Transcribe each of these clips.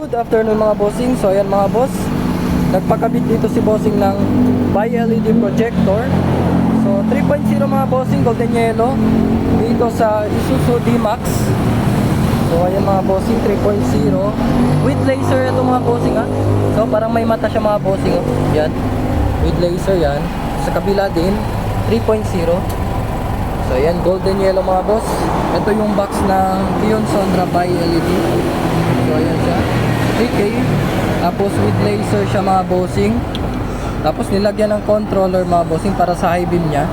Good afternoon mga bossing. So ayan mga boss, nagpakabit dito si bossing ng bi-LED projector. So 3.0 mga bossing, golden yellow dito sa Isuzu D-Max. So ayan mga bossing, 3.0 with laser ito mga bossing ha. So parang may mata siya mga bossing oh. Yan, with laser yan. Sa kabila din 3.0. So ayan, golden yellow mga boss. Ito yung box ng Kion Sondra bi-LED. So ayan siya, 3K. Tapos with laser siya mga bossing. Tapos nilagyan ng controller mga bossing para sa high beam niya.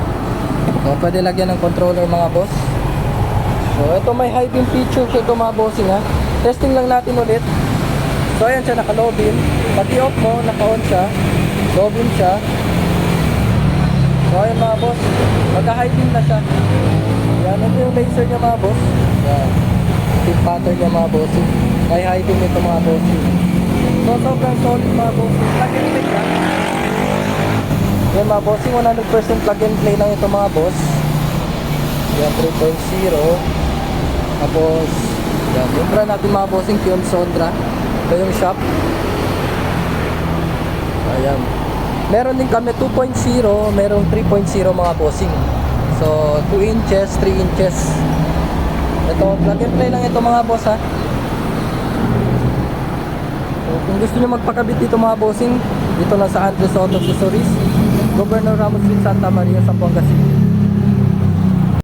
So pwede lagyan ng controller mga boss. So ito may high beam feature siya ito mga bossing ha. Testing lang natin ulit. So ayan siya, naka low beam. Pag i-off mo, naka on siya, low beam siya. So ayan mga boss, magka high beam na siya. Yan, ito yung laser niya mga boss. Yan, tip pattern niya mga bossing. May high beam ito mga bossing. So sobrang solid mga bossing. Plug and play lang. Yan mga bossing, 100% plug and play lang ito mga boss. Yan, 3.0. Tapos yan, yung brand natin mga bossing, Kion Sondra. Ito yung shop. Ayan. Meron din kami 2.0, merong 3.0 mga bossing. So 2 inches, 3 inches. Ito, plug and play lang ito mga boss ha. So kung gusto nyo magpakabit dito mga bossing, dito lang sa Andres Auto Accessories, Governor Ramos Street, Santa Maria, Zamboanga City.